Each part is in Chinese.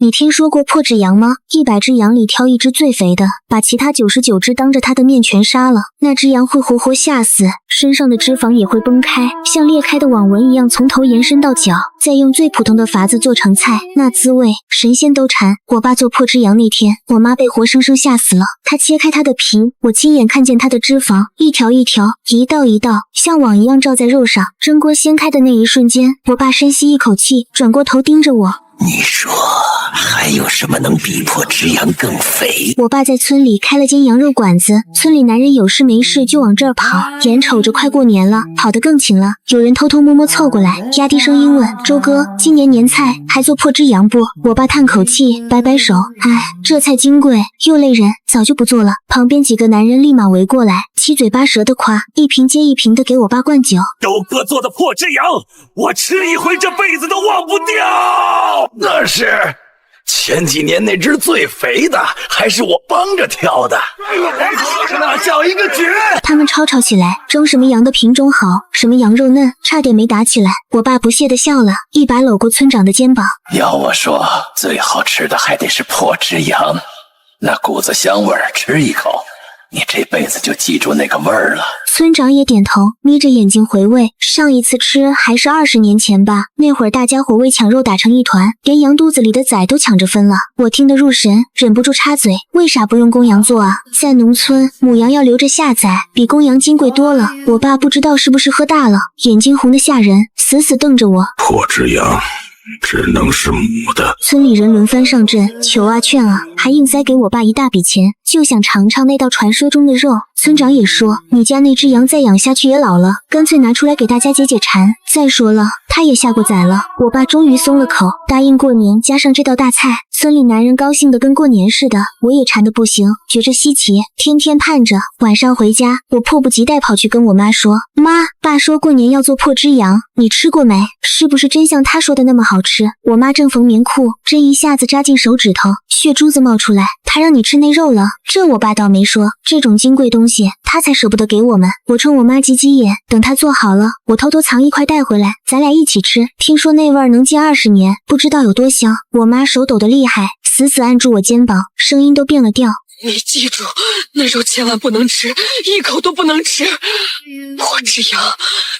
你听说过破脂羊吗？100只羊里挑一只最肥的，把其他99只当着他的面全杀了，那只羊会活活吓死，身上的脂肪也会崩开，像裂开的网纹一样从头延伸到脚，再用最普通的法子做成菜，那滋味神仙都馋。我爸做破脂羊那天，我妈被活生生吓死了。他切开它的皮，我亲眼看见它的脂肪一条一条，一道一道，像网一样罩在肉上。蒸锅掀开的那一瞬间，我爸深吸一口气，转过头盯着我。你说还有什么能比破脂羊更肥？我爸在村里开了间羊肉馆子，村里男人有事没事就往这儿跑，眼瞅着快过年了，跑得更勤了。有人偷偷摸摸凑过来，压低声音问：周哥，今年年菜还做破脂羊不？我爸叹口气，摆摆手，哎，这菜金贵又累人，早就不做了。旁边几个男人立马围过来，七嘴八舌的夸，一瓶接一瓶的给我爸灌酒。周哥做的破脂羊，我吃一回这辈子都忘不掉。那是前几年那只最肥的，还是我帮着挑的，那叫一个绝！他们吵起来，争什么羊的品种好，什么羊肉嫩，差点没打起来。我爸不屑地笑了，一把搂过村长的肩膀。要我说，最好吃的还得是破脂羊，那股子香味儿，吃一口，你这辈子就记住那个味儿了。村长也点头，眯着眼睛回味。上一次吃还是20年前吧，那会儿大家伙为抢肉打成一团，连羊肚子里的崽都抢着分了。我听得入神，忍不住插嘴：为啥不用公羊做啊？在农村，母羊要留着下崽，比公羊金贵多了。我爸不知道是不是喝大了，眼睛红得吓人，死死瞪着我。破脂羊只能是母的。村里人轮番上阵，求啊劝啊，还硬塞给我爸一大笔钱，就想尝尝那道传说中的肉。村长也说，你家那只羊再养下去也老了，干脆拿出来给大家解解馋。再说了，他也下过崽了。我爸终于松了口，答应过年加上这道大菜。村里男人高兴得跟过年似的，我也馋得不行，觉着稀奇，天天盼着。晚上回家，我迫不及待跑去跟我妈说：妈，爸说过年要做破脂羊，你吃过没？是不是真像他说的那么好吃？我妈正缝棉裤，针一下子扎进手指头，血珠子冒出来。他让你吃那肉了？这我爸倒没说，这种金贵东西他才舍不得给我们。我冲我妈挤挤眼，等他做好了，我偷偷藏一块带回来，咱俩一起吃。听说那味儿能记20年，不知道有多香。我妈手抖得厉害，死死按住我肩膀，声音都变了调。你记住，那肉千万不能吃，一口都不能吃。破脂羊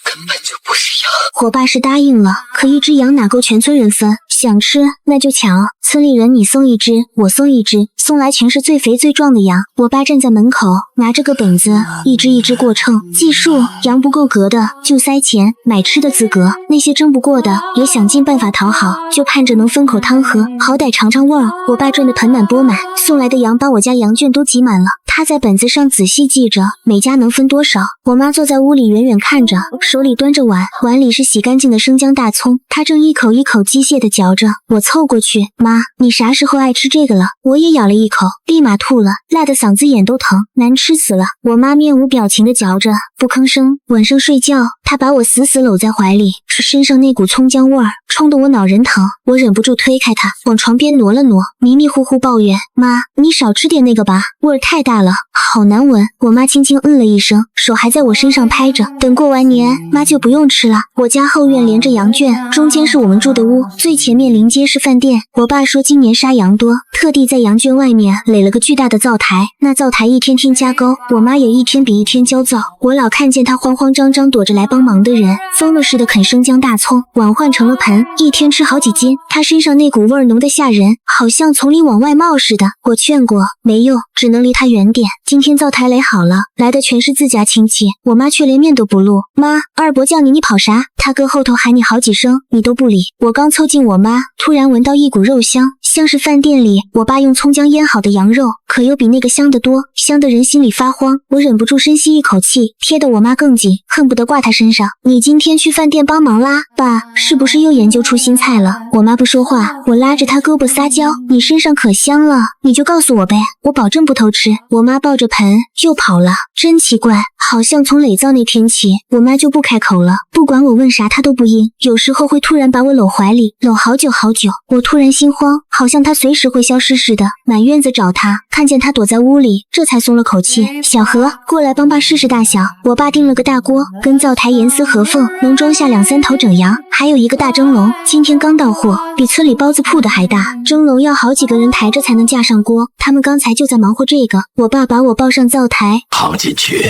根本就不是羊。我爸是答应了，可一只羊哪够全村人分？想吃那就抢，村里人你送一只，我送一只，送来全是最肥最壮的羊。我爸站在门口，拿着个本子，一只一只过秤计数，羊不够格的就塞钱买吃的资格，那些争不过的也想尽办法讨好，就盼着能分口汤喝，好歹尝尝味儿。我爸赚得盆满钵满，送来的羊把我家羊圈都挤满了，他在本子上仔细记着每家能分多少。我妈坐在屋里远远看着，手里端着碗，碗里是洗干净的生姜大葱，她正一口一口机械地嚼着。我凑过去，妈，你啥时候爱吃这个了？我也咬了一口，立马吐了，辣得嗓子眼都疼，难吃死了。我妈面无表情地嚼着，不吭声，稳声睡觉。她把我死死搂在怀里，是身上那股葱姜味儿，冲得我脑仁疼。我忍不住推开她，往床边挪了挪，迷迷糊糊抱怨：妈，你少吃点那个吧，味儿太大了，好难闻。我妈轻轻了一声，手还在我身上拍着。等过完年，妈就不用吃了。我家后院连着羊圈，中间是我们住的屋，最前面临街是饭店。我爸说今年杀羊多，特地在羊圈外面垒了个巨大的灶台，那灶台一天天加高，我妈也一天比一天焦躁。我老看见她慌慌张张躲着来帮忙的人，疯了似的啃生姜大葱，碗换成了盆，一天吃好几斤。她身上那股味儿浓得吓人，好像从里往外冒似的。我劝过没用，只能离她远点。今天灶台垒好了，来的全是自家亲戚，我妈却连面都不露。妈，二伯叫你，你跑啥？他哥后头喊你好几声，你都不理。我刚凑近我妈，突然闻到一股肉香，像是饭店里我爸用葱姜腌好的羊肉，可又比那个香得多，香得人心里发慌。我忍不住深吸一口气，贴得我妈更紧，恨不得挂她身上。你今天去饭店帮忙啦？爸，是不是又研究出新菜了？我妈不说话，我拉着她胳膊撒娇，你身上可香了，你就告诉我呗，我保证不偷吃。我妈抱着盆又跑了，真奇怪，好像从垒灶那天起，我妈就不开口了，不管我问啥他都不应，有时候会突然把我搂怀里，搂好久好久。我突然心慌，好像他随时会消失似的，满院子找他，看见他躲在屋里，这才松了口气。小何，过来帮爸试试大小。我爸订了个大锅，跟灶台严丝合缝，能装下2-3头整羊，还有一个大蒸笼，今天刚到货，比村里包子铺的还大。蒸笼要好几个人抬着才能架上锅，他们刚才就在忙活这个。我爸把我抱上灶台，躺进去，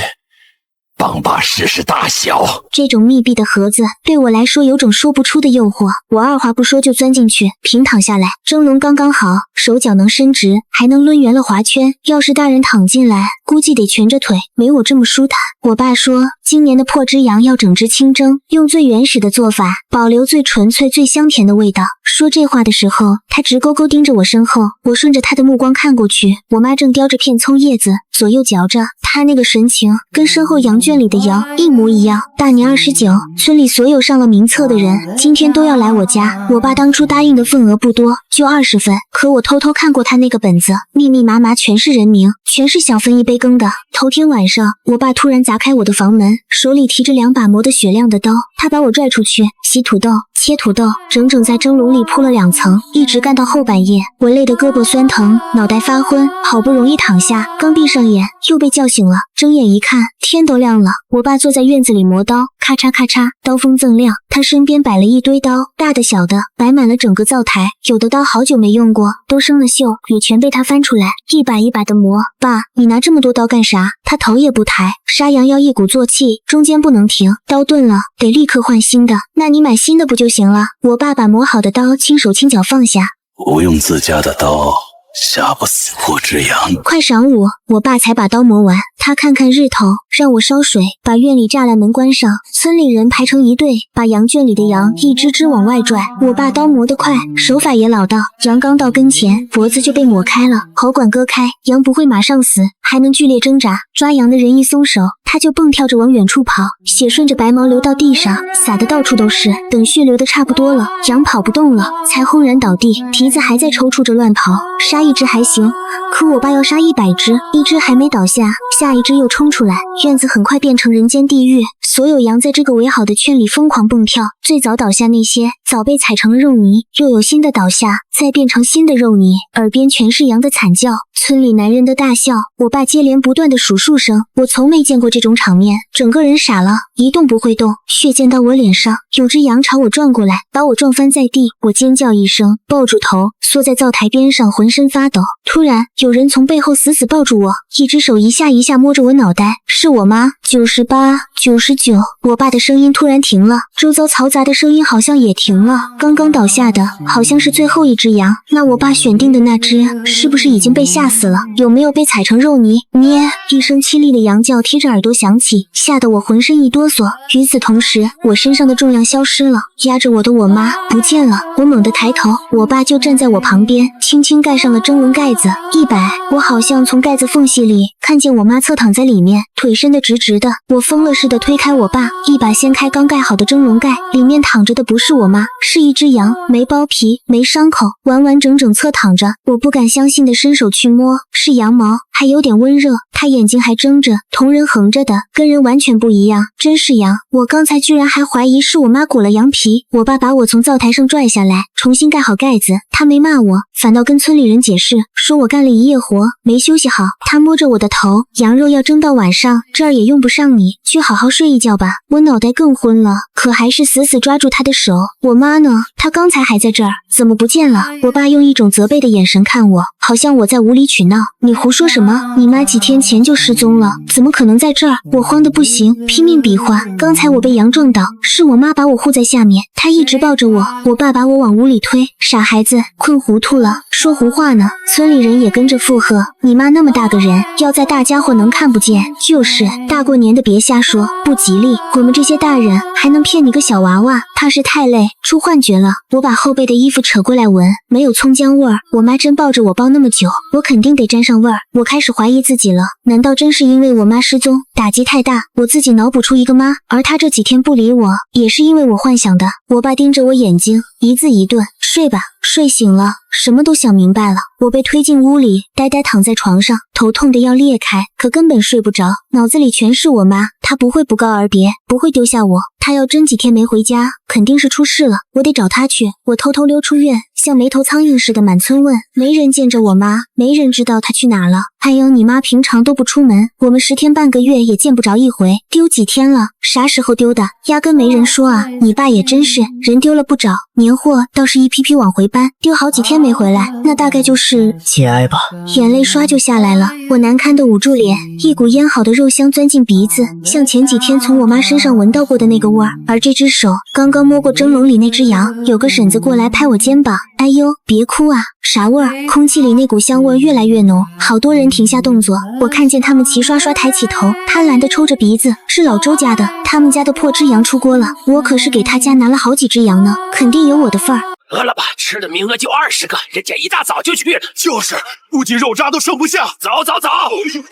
帮爸试试大小。这种密闭的盒子对我来说有种说不出的诱惑，我二话不说就钻进去，平躺下来，蒸笼刚刚好，手脚能伸直，还能抡圆了划圈。要是大人躺进来，估计得蜷着腿，没我这么舒坦。我爸说，今年的破只羊要整只清蒸，用最原始的做法，保留最纯粹、最香甜的味道。说这话的时候，他直勾勾盯着我身后，我顺着他的目光看过去，我妈正叼着片葱叶子，左右嚼着，她那个神情跟身后羊圈里的羊一模一样。大年29，村里所有上了名册的人今天都要来我家。我爸当初答应的份额不多，就20份，可我偷偷看过他那个本子，密密麻麻全是人名，全是小分一杯羹的。头天晚上，我爸突然砸开我的房门，手里提着2把磨得雪亮的刀，他把我拽出去洗土豆、切土豆，整整在蒸笼里铺了2层，一直干到后半夜。我累得胳膊酸疼，脑袋发昏，好不容易躺下，刚闭上眼又被叫醒了。睁眼一看，天都亮了。我爸坐在院子里磨刀，咔嚓咔嚓，刀锋锃亮。他身边摆了一堆刀，大的小的，摆满了整个灶台。有的刀好久没用过，都生了锈，也全被他翻出来，一把一把的磨。爸，你拿这么多刀干啥？他头也不抬。杀羊要一鼓作气，中间不能停，刀钝了得立刻换新的。那你买新的不就行了？我爸把磨好的刀轻手轻脚放下。不用自家的刀，杀不死破只羊。快晌午，我爸才把刀磨完。他看看日头，让我烧水，把院里栅栏门关上。村里人排成一队，把羊圈里的羊一只只往外拽。我爸刀磨得快，手法也老道，羊刚到跟前，脖子就被抹开了，喉管割开，羊不会马上死，还能剧烈挣扎。抓羊的人一松手，他就蹦跳着往远处跑，血顺着白毛流到地上，洒得到处都是。等血流得差不多了，羊跑不动了，才轰然倒地，蹄子还在抽搐着乱跑。杀一只还行，可我爸要杀100只，一只还没倒下，下一只又冲出来，院子很快变成人间地狱。所有羊在这个围好的圈里疯狂蹦跳，最早倒下那些早被踩成了肉泥，又有新的倒下，再变成新的肉泥，耳边全是羊的惨叫，村里男人的大笑，我爸接连不断的数数声。我从没见过这种场面，整个人傻了，一动不会动，血溅到我脸上。有只羊朝我撞过来，把我撞翻在地，我尖叫一声，抱住头，缩在灶台边上，浑身发抖。突然有人从背后死死抱住我，一只手一下一下摸着我脑袋，是我妈。98、99，我爸的声音突然停了，周遭嘈杂的声音好像也停了。刚刚倒下的好像是最后一只羊，那我爸选定的那只是不是已经被吓死了？有没有被踩成肉泥？咩！一声凄厉的羊叫贴着耳朵响起，吓得我浑身一哆嗦。与此同时，我身上的重量消失了，压着我的我妈不见了。我猛地抬头，我爸就站在我旁边，轻轻盖上了蒸笼盖子。100，我好像从盖子缝隙里看见我妈侧躺在里面，腿伸得直直的。我疯了似的推开我爸，一把掀开刚盖好的蒸笼盖，里面躺着的不是我妈，是一只羊，没包皮，没伤口，完完整整侧躺着。我不敢相信的伸手去摸，是羊毛，还有点温热，它眼睛还睁着，瞳仁横着的，跟人完全不一样，真是羊。我刚才居然还怀疑是我妈裹了羊皮。我爸把我从灶台上拽下来，重新盖好盖子，他没骂我，反倒跟村里人解释，说我干了一夜活，没休息好。他摸着我的头，羊肉要蒸到晚上，这儿也用不上你，去好好睡一觉吧。我脑袋更昏了，可还是死死抓住他的手。我妈呢？她刚才还在这儿，怎么不见了？我爸用一种责备的眼神看我，好像我在无理取闹。你胡说什么？你妈几天前就失踪了，怎么可能在这儿？我慌得不行，拼命比划。刚才我被羊撞倒，是我妈把我护在下面，她一直抱着我，我爸把我往屋里推。傻孩子，困糊涂了，说胡话呢。村里人也跟着附和，你妈那么大个人，要在大家伙能看不见，就是大过年的别瞎说，不吉利。我们这些大人还能骗你个小娃娃？怕是太累，出幻觉了。我把后背的衣服扯过来闻，没有葱姜味儿。我妈真抱着我抱那么久，我肯定得沾上味儿。我开始怀疑自己了，难道真是因为我妈失踪，打击太大，我自己脑补出一个妈，而她这几天不理我，也是因为我幻想的。我爸盯着我眼睛，一字一顿，睡吧。睡醒了，什么都想明白了。我被推进屋里，呆呆躺在床上，头痛得要裂开，可根本睡不着，脑子里全是我妈。她不会不告而别，不会丢下我，她他要真几天没回家，肯定是出事了，我得找他去。我偷偷溜出院，像没头苍蝇似的满村问，没人见着我妈，没人知道她去哪了。还有你妈平常都不出门，我们10天半个月也见不着一回，丢几天了？啥时候丢的？压根没人说啊！你爸也真是，人丢了不找，年货倒是一批批往回搬，丢好几天没回来，那大概就是节哀吧。眼泪刷就下来了，我难堪的捂住脸，一股腌好的肉香钻进鼻子，像前几天从我妈身上闻到过的那个味儿。而这只手刚刚摸过蒸笼里那只羊，有个婶子过来拍我肩膀，哎呦，别哭啊，啥味儿？空气里那股香味越来越浓，好多人停下动作，我看见他们齐刷刷抬起头，贪婪地抽着鼻子，是老周家的，他们家的破只羊出锅了，我可是给他家拿了好几只羊呢，肯定有我的份儿。饿了吧？吃的名额就20个，人家一大早就去了。就是，估计肉渣都剩不下。走，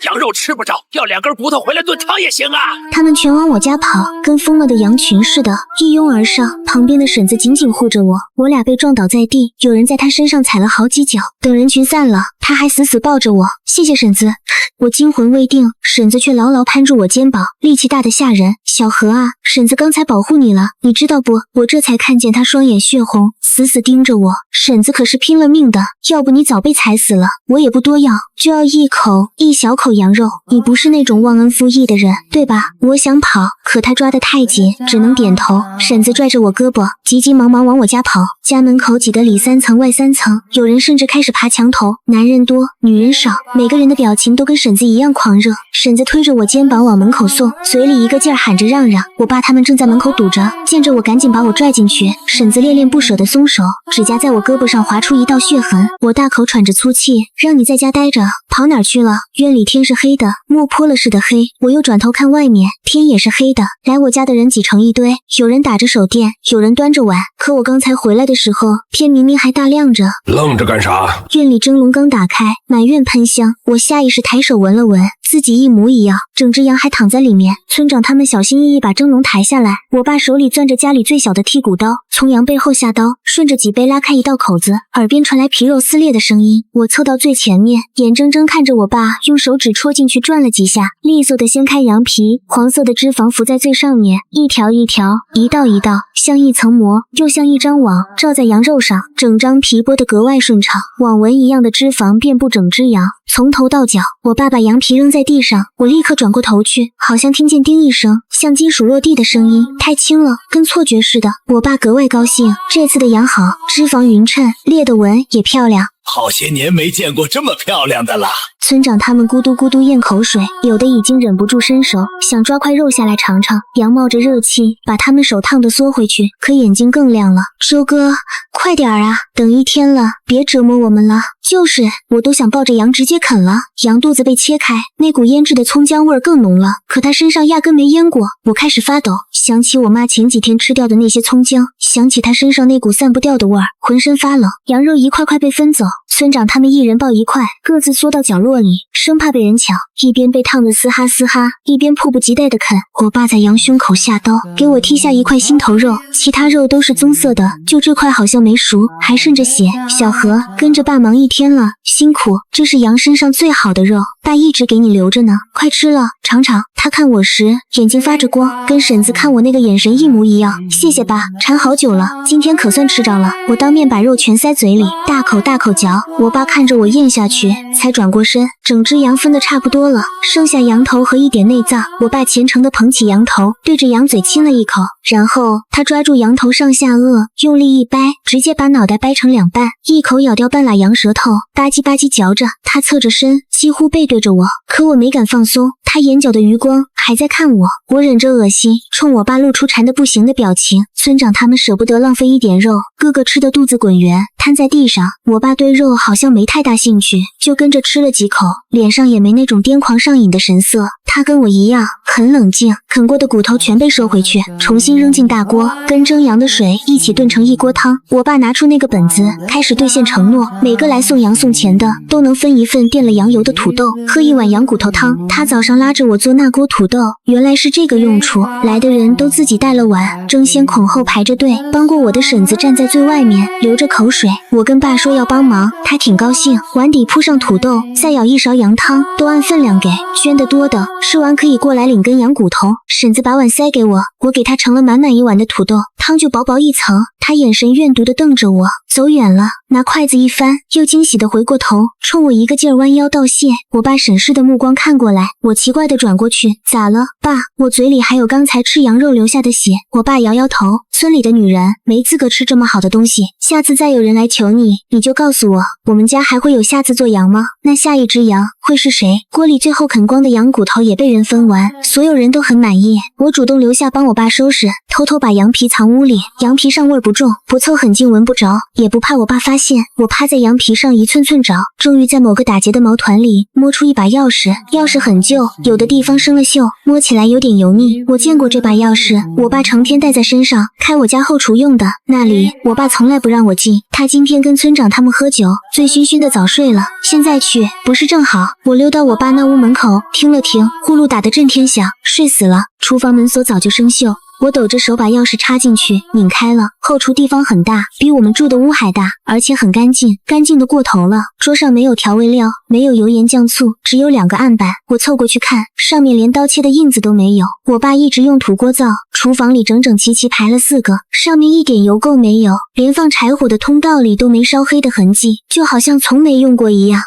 羊肉吃不着，要2根骨头回来炖汤也行啊。他们全往我家跑，跟疯了的羊群似的，一拥而上。旁边的婶子紧紧护着我，我俩被撞倒在地，有人在他身上踩了好几脚。等人群散了，他还死死抱着我，谢谢婶子。我惊魂未定，婶子却牢牢攀住我肩膀，力气大得吓人。小何啊，婶子刚才保护你了，你知道不？我这才看见他双眼血红，死死盯着我。婶子可是拼了命的，要不你早被踩死了。我也不多要，就要一小口羊肉。你不是那种忘恩负义的人，对吧？我想跑，可他抓得太紧，只能点头。婶子拽着我胳膊，急急忙忙往我家跑。家门口挤得里3层外3层，有人甚至开始爬墙头。男人多，女人少，每个人的表情都跟婶子一样狂热。婶子推着我肩膀往门口送，嘴里一个劲儿喊着让让。我爸他们正在门口堵着，见着我赶紧把我拽进去。婶子恋恋不舍地松手，指甲在我胳膊上划出一道血痕。我大口喘着粗气，让你在家待着，跑哪儿去了？院里天是黑的，墨泼了似的黑。我又转头看外面，天也是黑的。来我家的人挤成一堆，有人打着手电，有人端着碗。可我刚才回来的时候，天明明还大亮着。愣着干啥？院里蒸笼刚打开，满院喷香。我下意识抬手闻了闻，自己一模一样，整只羊还躺在里面。村长他们小心翼翼把蒸笼抬下来，我爸手里攥着家里最小的剔骨刀，从羊背后下刀，顺着脊背拉开一道口子，耳边传来皮肉撕裂的声音。我凑到最前面，眼睁睁看着我爸用手指戳进去转了几下，利索的掀开羊皮，黄色的脂肪浮在最上面，一条一条，一道一道，像一层膜，又像一张网，罩在羊肉上，整张皮剥得格外顺畅，网纹一样的脂肪遍布整只羊，从头到脚。我爸把羊皮扔在地上，我立刻转过头去，好像听见叮一声，像金属落地的声音，太轻了，跟错觉似的。我爸格外高兴，这次的羊好，脂肪匀称，裂的纹也漂亮。好些年没见过这么漂亮的了。村长他们咕嘟咕嘟咽口水，有的已经忍不住伸手想抓块肉下来尝尝。羊冒着热气，把他们手烫得缩回去，可眼睛更亮了。周哥，快点儿啊，等1天了，别折磨我们了。就是，我都想抱着羊直接啃了。羊肚子被切开，那股腌制的葱姜味儿更浓了，可它身上压根没腌过。我开始发抖，想起我妈前几天吃掉的那些葱姜，想起她身上那股散不掉的味儿，浑身发冷。羊肉一块块被分走，村长他们一人抱一块，各自缩到角落里，生怕被人抢。一边被烫得嘶哈嘶哈，一边迫不及待地啃。我爸在羊胸口下刀，给我剔下一块心头肉，其他肉都是棕色的，就这块好像没熟，还渗着血。小何，跟着爸忙1天了，辛苦，这是羊身上最好的肉，爸一直给你留着呢，快吃了，尝尝。他看我时眼睛发着光，跟婶子看我那个眼神一模一样。谢谢爸，馋好久了，今天可算吃着了。我当面把肉全塞嘴里，大口大口嚼。我爸看着我咽下去，才转过身。整只羊分得差不多了，剩下羊头和一点内脏。我爸虔诚地捧起羊头，对着羊嘴亲了一口，然后他抓住羊头上下颚，用力一掰，直接把脑袋掰成2半，一口咬掉半拉羊舌头，吧唧吧唧嚼着。他侧着身，几乎背对着我，可我没敢放松。他眼角的余光还在看我，我忍着恶心，冲我爸露出馋得不行的表情。村长他们舍不得浪费一点肉，个个吃得肚子滚圆，瘫在地上。我爸对肉好像没太大兴趣，就跟着吃了几口，脸上也没那种癫狂上瘾的神色。他跟我一样很冷静，啃过的骨头全被收回去，重新扔进大锅，跟蒸羊的水一起炖成一锅汤。我爸拿出那个本子，开始兑现承诺，每个来送羊送钱的都能分一份垫了羊油的土豆，喝1碗羊骨头汤。他早上拉着我做那锅土豆，原来是这个用处。来的人都自己带了碗，争先恐后排着队。帮过我的婶子站在最外面，流着口水。我跟爸说要帮忙，他挺高兴，碗底铺上土豆，再舀1勺羊汤，都按分量给，捐得多的吃完可以过来领根羊骨头。婶子把碗塞给我，我给她盛了满满一碗的土豆，汤就薄薄一层。她眼神怨毒地瞪着我，走远了，拿筷子一翻，又惊喜地回过头，冲我一个劲儿弯腰道谢。我爸审视的目光看过来，我奇怪地转过去，咋了，爸？我嘴里还有刚才吃羊肉留下的血。我爸摇摇头，村里的女人没资格吃这么好的东西，下次再有人来求你，你就告诉我，我们家还会有下次做羊吗？那下一只羊会是谁？锅里最后啃光的羊骨头也被人分完，所有人都很满意。我主动留下帮我爸收拾，偷偷把羊皮藏屋里，羊皮上味儿不重，不凑很近闻不着，也不怕我爸发现。我趴在羊皮上一寸寸找，终于在某个打结的毛团里摸出一把钥匙，钥匙很旧，有的地方生了锈，摸起来有点油腻。我见过这把钥匙，我爸成天带在身上，开我家后厨用的，那里我爸从来不让我进。他今天跟村长他们喝酒，醉醺醺的早睡了，现在去不是正好？我溜到我爸那屋门口，听了听，呼噜打得震天响，睡死了。厨房门锁早就生锈，我抖着手把钥匙插进去，拧开了。后厨地方很大，比我们住的屋还大，而且很干净，干净的过头了。桌上没有调味料，没有油盐酱醋，只有2个案板。我凑过去看，上面连刀切的印子都没有。我爸一直用土锅灶，厨房里整整齐齐排了4个，上面一点油垢没有，连放柴火的通道里都没烧黑的痕迹，就好像从没用过一样。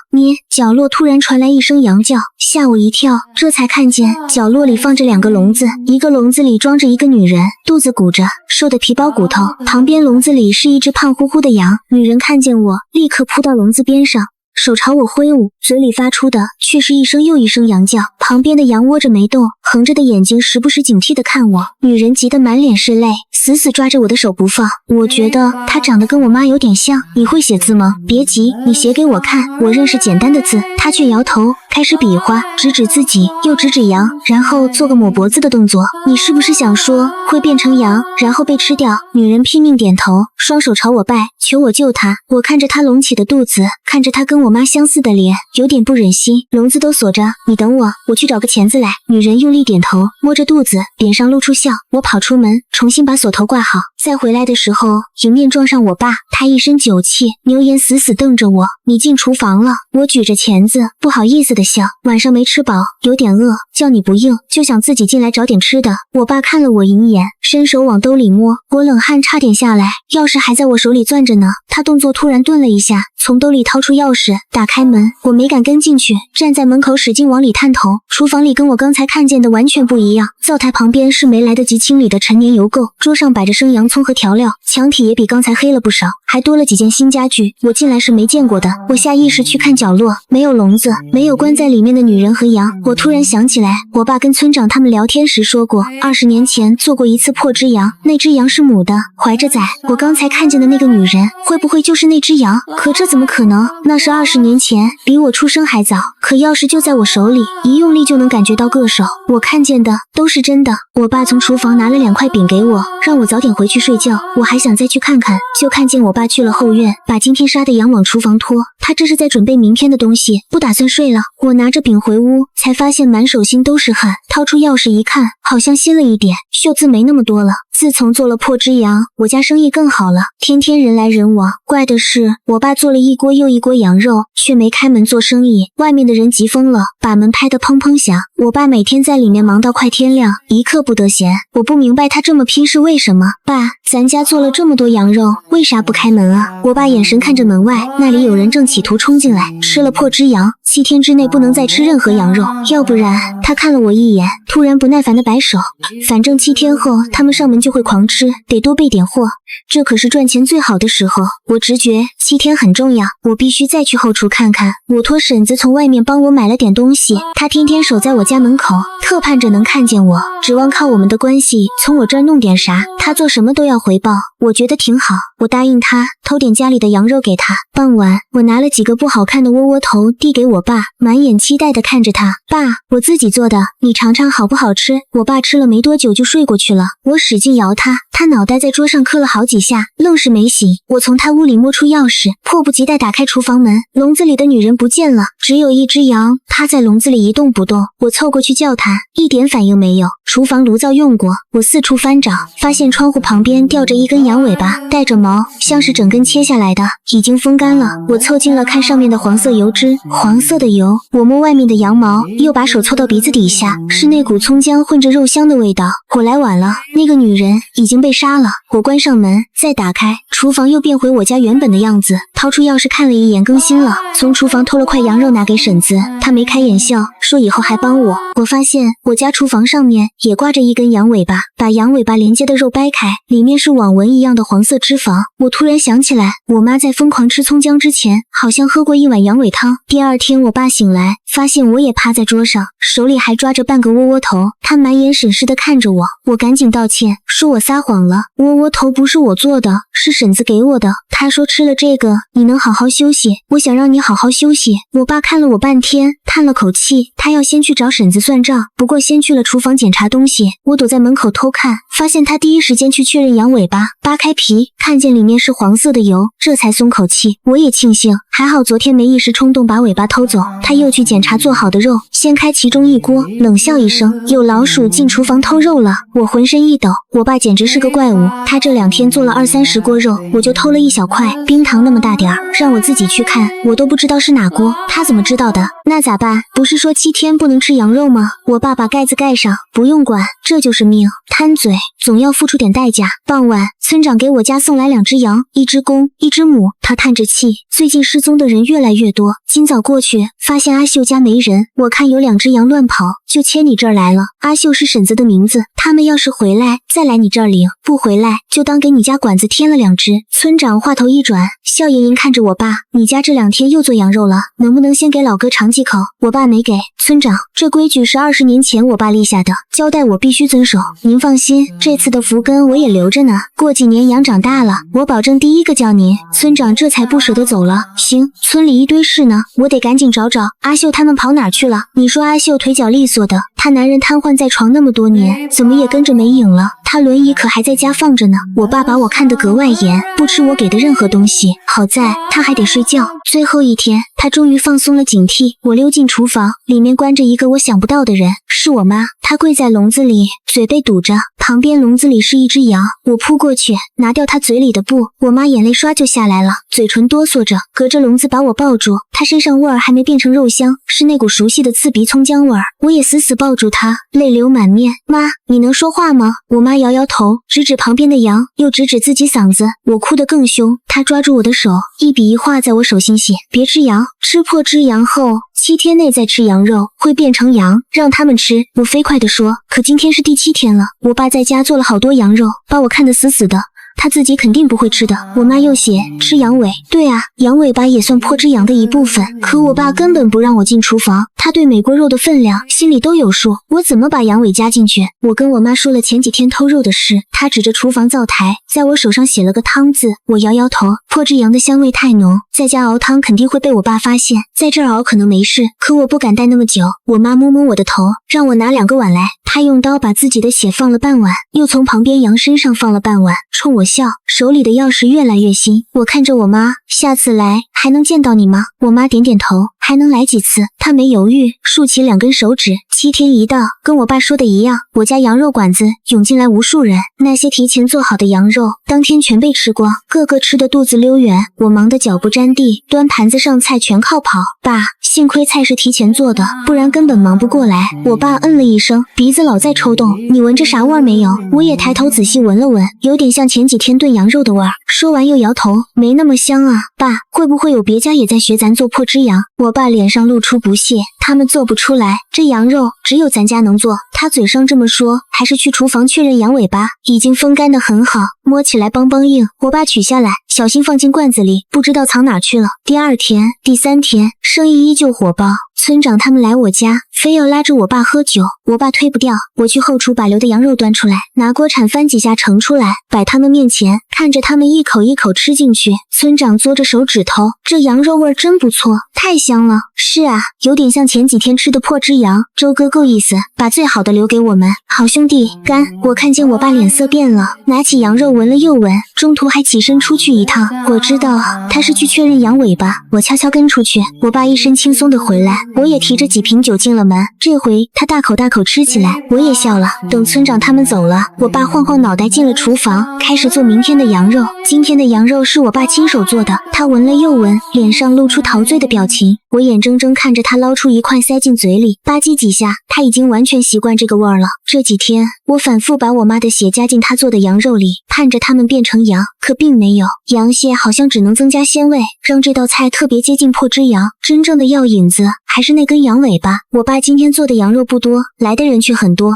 角落突然传来一声羊叫，吓我一跳，这才看见角落里放着2个笼子，一个笼子里装着一个女人，肚子鼓着，瘦的皮包骨头，旁边笼子里是一只胖乎乎的羊。女人看见我，立刻扑到笼子边上，手朝我挥舞，嘴里发出的却是一声又一声羊叫。旁边的羊窝着没动，横着的眼睛时不时警惕地看我。女人急得满脸是泪，死死抓着我的手不放。我觉得她长得跟我妈有点像。你会写字吗？别急，你写给我看，我认识简单的字。她却摇头，开始比划，指指自己，又指指羊，然后做个抹脖子的动作。你是不是想说会变成羊，然后被吃掉？女人拼命点头，双手朝我拜，求我救她。我看着她隆起的肚子，看着她跟我妈相似的脸，有点不忍心。笼子都锁着，你等我，我去找个钳子来。女人用力点头，摸着肚子，脸上露出笑。我跑出门，重新把锁头挂好。再回来的时候，迎面撞上我爸，他一身酒气，牛眼死死瞪着我。你进厨房了？我举着钳子，不好意思的笑。晚上没吃饱，有点饿，叫你不应，就想自己进来找点吃的。我爸看了我一眼，伸手往兜里摸，我冷汗差点下来，钥匙还在我手里攥着呢。他动作突然顿了一下，从兜里掏出钥匙，打开门。我没敢跟进去，站在门口使劲往里探头。厨房里跟我刚才看见的完全不一样，灶台旁边是没来得及清理的陈年油垢，桌上摆着生洋葱和调料，墙体也比刚才黑了不少，还多了几件新家具，我进来是没见过的。我下意识去看角落，没有笼子，没有关在里面的女人和羊。我突然想起来，我爸跟村长他们聊天时说过，20年前做过一次破只羊，那只羊是母的，怀着崽。我刚才看见的那个女人，会不会就是那只羊？可这怎么可能？那是20年前，比我出生还早。可钥匙就在我手里，一用力就能感觉到硌手。我看见的都是真的。我爸从厨房拿了2块饼给我，让我早点回去睡觉。我还想再去看看，就看见我爸去了后院，把今天杀的羊往厨房拖。他这是在准备明天的东西，不打算睡了。我拿着饼回屋，才发现满手心都是汗。掏出钥匙一看，好像新了一点，锈渍没那么多了。自从做了破只羊，我家生意更好了，天天人来人往。怪的是，我爸做了一锅又一锅羊肉，却没开门做生意。外面的人急疯了，把门拍得砰砰响。我爸每天在里面忙到快天亮，一刻不得闲。我不明白他这么拼是为什么。爸，咱家做了这么多羊肉，为啥不开门啊？我爸眼神看着门外，那里有人正企图冲进来。吃了破只羊，7天之内不能再吃任何羊肉，要不然……他看了我一眼，突然不耐烦地摆手，反正7天后他们上门就会狂吃，得多备点货，这可是赚钱最好的时候。我直觉7天很重要，我必须再去后厨看看。我托婶子从外面帮我买了点东西，她天天守在我家门口，特盼着能看见我，指望靠我们的关系从我这儿弄点啥，她做什么都要回报，我觉得挺好。我答应她偷点家里的羊肉给她。傍晚，我拿了几个不好看的窝窝头递给我爸，满眼期待地看着他。爸，我自己做的，你尝尝好不好吃？我爸吃了没多久就睡过去了，我使劲摇他他脑袋在桌上磕了好几下，愣是没醒。我从他屋里摸出钥匙，迫不及待打开厨房门，笼子里的女人不见了，只有一只羊趴在笼子里一动不动。我凑过去叫它，一点反应没有。厨房炉灶用过，我四处翻找，发现窗户旁边吊着一根羊尾巴，带着毛，像是整根切下来的，已经风干了。我凑近了看上面的黄色油脂，黄色的油。我摸外面的羊毛，又把手凑到鼻子底下，是那股葱姜混着肉香的味道。我来晚了，那个女人已经被杀了。我关上门，再打开，厨房又变回我家原本的样子。掏出钥匙看了一眼，更新了。从厨房偷了块羊肉拿给婶子，她眉开眼笑，说以后还帮我。我发现我家厨房上面也挂着一根羊尾巴，把羊尾巴连接的肉掰开，里面是网纹一样的黄色脂肪。我突然想起来，我妈在疯狂吃葱姜之前，好像喝过一碗羊尾汤。第二天我爸醒来，发现我也趴在桌上，手里还抓着半个窝窝头，他满眼审视地看着我。我赶紧道歉，说我撒谎了，窝窝头不是我做的，是婶子给我的。她说吃了这个你能好好休息，我想让你好好休息。我爸看了我半天，叹了口气，他要先去找婶子算账，不过先去了厨房检查东西。我躲在门口偷看，发现他第一时间去确认羊尾巴，扒开皮，看见里面是黄色的油，这才松口气。我也庆幸，还好昨天没一时冲动把尾巴偷走。他又去检查做好的肉，掀开其中一锅，冷笑一声，有老鼠进厨房偷肉了。我浑身一抖，我爸简直是个怪物，他这2天做了20-30锅肉，我就偷了一小块，冰糖那么大点儿，让我自己去看，我都不知道是哪锅，他怎么知道的？那咋办？不是说7天不能吃羊肉吗？我爸把盖子盖上，不用管，这就是命。贪嘴，总要付出点代价。傍晚，村长给我家送来2只羊，1只公，1只母。他叹着气，最近失踪的人越来越多，今早过去，发现阿秀家没人，我看有2只羊乱跑，就牵你这儿来了。阿秀是婶子的名字，他们要是回来，再来你这儿领，不回来，就当给你家馆子添了2只。村长话头一转，笑盈盈看着我爸，你家这2天又做羊肉了，能不能先给老哥尝几口？我爸没给。村长，这规矩是20年前我爸立下的，交代我必须遵守。您放心，这次的福根我也留着呢，过几年羊长大了，我保证第一个叫您。村长这才不舍得走了。行，村里一堆事呢，我得赶紧找找阿秀他们跑哪儿去了。你说阿秀腿脚利索的，她男人瘫痪在床那么多年，怎么也跟着没影了？她轮椅可还在家放着呢。我爸把我看得格外严，不吃我给的任何东西，好在他还得睡觉。最后一天，他终于放松了警惕。我溜进厨房，里面关着一个我想不到的人，是我妈。她跪在笼子里，嘴被堵着，旁边笼子里是一只羊。我扑过去，拿掉她嘴里的布，我妈眼泪刷就下来了，嘴唇哆嗦着，隔着笼子把我抱住。她身上味儿还没变成肉香，是那股熟悉的刺鼻葱姜味儿。我也死死抱住她，泪流满面。妈，你能说话吗？我妈摇摇头，指指旁边的羊，又指指自己嗓子。我哭得更凶，她抓住我的手，一笔一画在我手心写：别吃羊，吃破只羊后7天内再吃羊肉会变成羊，让他们吃。我飞快地说，可今天是第7天了，我爸在家做了好多羊肉，把我看得死死的，他自己肯定不会吃的。我妈又写吃羊尾，对啊，羊尾巴也算破只羊的一部分，可我爸根本不让我进厨房，他对每锅肉的分量心里都有数，我怎么把羊尾加进去？我跟我妈说了前几天偷肉的事，她指着厨房灶台，在我手上写了个汤字。我摇摇头，破只羊的香味太浓，在家熬汤肯定会被我爸发现，在这儿熬可能没事，可我不敢待那么久。我妈摸摸我的头，让我拿2个碗来，她用刀把自己的血放了半碗，又从旁边羊身上放了半碗，冲我笑，手里的钥匙越来越新。我看着我妈，下次来还能见到你吗？我妈点点头，还能来几次？她没犹豫，竖起2根手指。7天一到，跟我爸说的一样，我家羊肉馆子涌进来无数人，那些提前做好的羊肉当天全被吃光，个个吃得肚子溜圆。我忙得脚不沾地，端盘子上菜全靠跑。爸，幸亏菜是提前做的，不然根本忙不过来。我爸嗯了一声，鼻子老在抽动。你闻着啥味儿没有？我也抬头仔细闻了闻，有点像前几天炖羊肉的味儿。说完又摇头，没那么香啊。爸，会不会有别家也在学咱做破只羊？我爸脸上露出不屑，他们做不出来，这羊肉只有咱家能做。他嘴上这么说，还是去厨房确认羊尾巴已经风干得很好，摸起来邦邦硬。我爸取下来，小心放进罐子里，不知道藏哪去了。第2天、第3天，生意依旧火爆。村长他们来我家，非要拉着我爸喝酒，我爸推不掉。我去后厨把留的羊肉端出来，拿锅铲翻几下盛出来，摆他们面前，看着他们一口一口吃进去。村长嘬着手指头，这羊肉味真不错，太香了。是啊，有点像前几天吃的破只羊。周哥够意思，把最好的留给我们。好兄弟，干！我看见我爸脸色变了，拿起羊肉闻了又闻，中途还起身出去一趟。我知道他是去确认羊尾巴，我悄悄跟出去。我爸一身轻松的回来，我也提着几瓶酒进了门。这回他大口大口吃起来，我也笑了。等村长他们走了，我爸晃晃脑袋进了厨房，开始做明天的羊肉。今天的羊肉是我爸亲手做的，他闻了又闻，脸上露出陶醉的表情。我眼睁睁看着他捞出一块塞进嘴里，吧唧几下，他已经完全习惯这个味儿了。这几天我反复把我妈的血加进他做的羊肉里，盼着它们变成羊，可并没有。羊血好像只能增加鲜味，让这道菜特别接近破只羊。真正的药引子还是那根羊尾巴。我爸今天做的羊肉不多，来的人却很多，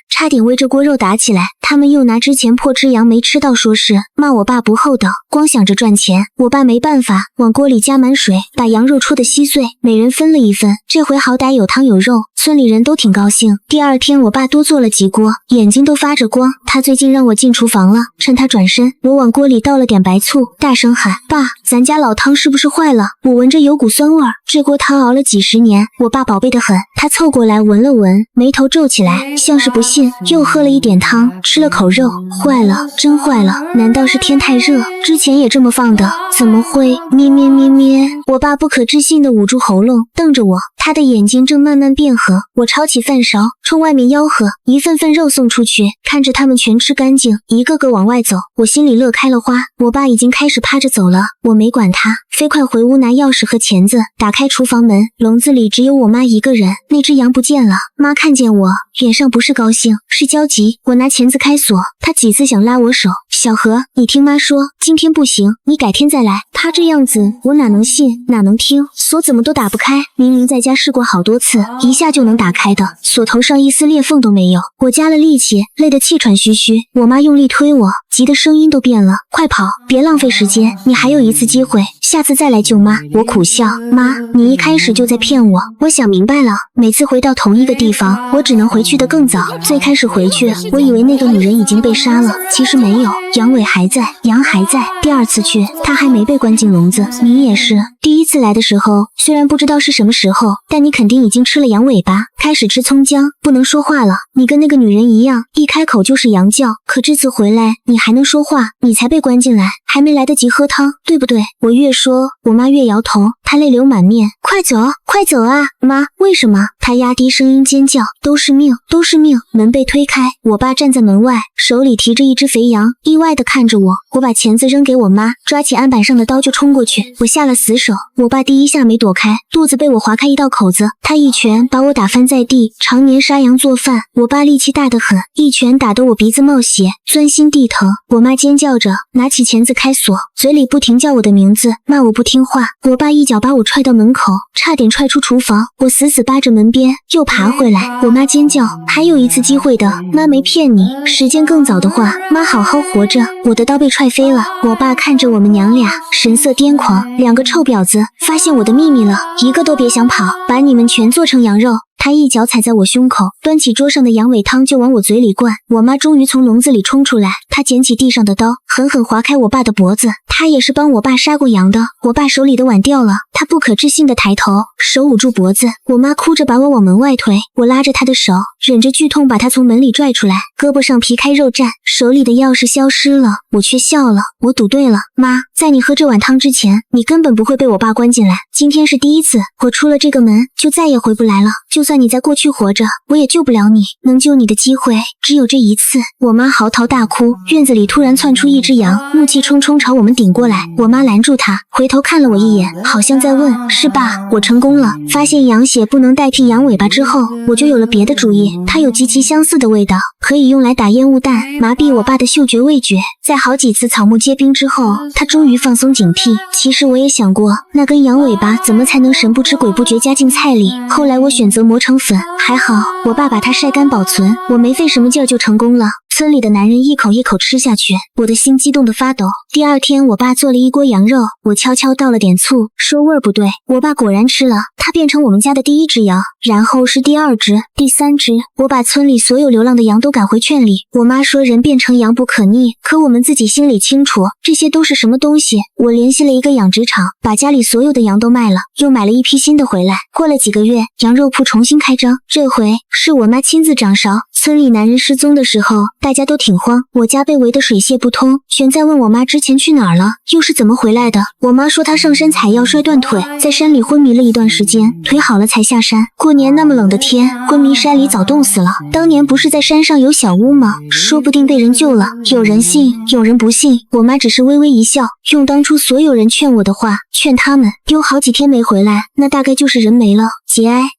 差点为这锅肉打起来。他们又拿之前破只羊没吃到说事，骂我爸不厚道，光想着赚钱。我爸没办法，往锅里加满水，把羊肉戳得稀碎，每人分了一份。这回好歹有汤有肉，村里人都挺高兴。第二天我爸多做了几锅，眼睛都发着光。他最近让我进厨房了，趁他转身，我往锅里倒了点白醋，大声喊：爸，咱家老汤是不是坏了？我闻着有股酸味儿。这锅汤熬了几十年，我爸宝贝得很。他凑过来闻了闻，眉头皱起来，像是不信，又喝了一点汤，吃了口肉。坏了，真坏了！难道是天太热？之前也这么放的，怎么会？咩咩咩咩！我爸不可置信地捂住喉咙，瞪着我，他的眼睛正慢慢变红。我抄起饭勺，冲外面吆喝，一份份肉送出去，看着他们全吃干净，一个个往外走，我心里乐开了花。我爸已经开始趴着走了，我没管他，飞快回屋拿钥匙和钳子，打开厨房门，笼子里只有我妈一个人，那只羊不见了。妈看见我，脸上不是高兴，是焦急。我拿钳子开锁，她几次想拉我手，小何，你听妈说，今天不行，你改天再来。她这样子，我哪能信，哪能听？锁怎么都打不开，明明在家试过好多次，一下就能打开的，锁头上一丝裂缝都没有。我加了力气，累得气喘吁吁。我妈用力推我，急得声音都变了，快跑，别浪费时间，你还有一次机会，下次再来救妈。我苦笑，妈，你一开始就在骗我。我想明白了，每次回到同一个地方，我只能回去的更早。最开始回去，我以为那个女人已经被杀了，其实没有，羊尾还在，羊还在。第二次去，她还没被关进笼子。你也是，第一次来的时候，虽然不知道是什么时候，但你肯定已经吃了羊尾巴，开始吃葱姜，不能说话了。你跟那个女人一样，一开口就是羊叫。可这次回来，你还能说话，你才被关进来，还没来得及喝汤，对不对？我越说，我妈越摇头，她泪流满面。快走，快走啊！妈，为什么？她压低声音尖叫，都是命，都是命！门被推开，我爸站在门外，手里提着一只肥羊，意外地看着我。我把钳子扔给我妈，抓起案板上的刀就冲过去。我下了死手，我爸第一下没躲开，肚子被我划开一道口子，他一拳把我打翻在地。常年杀羊做饭，我爸力气大得很，一拳打得我鼻子冒血，钻心地疼。我妈尖叫着拿起钳子开锁，嘴里不停叫我的名字，骂我不听话。我爸一脚把我踹到门口，差点踹出厨房。我死死扒着门边，又爬回来。我妈尖叫，还有一次机会的，妈没骗你，时间更早的话，妈好好活着。我的刀被踹飞了。我爸看着我们娘俩，神色癫狂，两个臭婊子发现我的秘密了，一个都别想跑，把你们全做成羊肉。他一脚踩在我胸口，端起桌上的羊尾汤就往我嘴里灌。我妈终于从笼子里冲出来，她捡起地上的刀，狠狠划开我爸的脖子。她也是帮我爸杀过羊的。我爸手里的碗掉了，他不可置信地抬头，手捂住脖子。我妈哭着把我往门外推，我拉着她的手，忍着剧痛把她从门里拽出来，胳膊上皮开肉绽，手里的钥匙消失了，我却笑了。我赌对了，妈，在你喝这碗汤之前，你根本不会被我爸关进来。今天是第一次，我出了这个门就再也回不来了。就算你在过去活着，我也救不了你，能救你的机会只有这一次。我妈嚎啕大哭，院子里突然窜出一只羊，怒气冲冲朝我们顶过来。我妈拦住她，回头看了我一眼，好像在问，是爸，我成功了。发现羊血不能代替羊尾巴之后，我就有了别的主意。它有极其相似的味道，可以用来打烟雾弹，麻痹我爸的嗅觉味觉。在好几次草木皆兵之后，他终于放松警惕。其实我也想过，那根羊尾巴怎么才能神不知鬼不觉加进菜里，后来我选择磨成粉，还好我爸把它晒干保存，我没费什么劲儿就成功了。村里的男人一口一口吃下去，我的心激动得发抖。第二天我爸做了一锅羊肉，我悄悄倒了点醋，说味儿不对，我爸果然吃了，他变成我们家的第一只羊，然后是第二只、第三只，我把村里所有流浪的羊都赶回圈里。我妈说人变成羊不可逆，可我们自己心里清楚，这些都是什么东西。我联系了一个养殖场，把家里所有的羊都卖了，又买了一批新的回来。过了几个月，羊肉铺重新开张，这回是我妈亲自掌勺。村里男人失踪的时候，大家都挺慌，我家被围得水泄不通，全在问我妈之前去哪儿了，又是怎么回来的。我妈说她上山采药摔断腿，在山里昏迷了一段时间，腿好了才下山。过年那么冷的天，昏迷山里早冻死了。当年不是在山上有小屋吗？说不定被人救了。有人信，有人不信，我妈只是微微一笑，用当初所有人劝我的话劝他们。有好几天没回来，那大概就是人没了。节哀。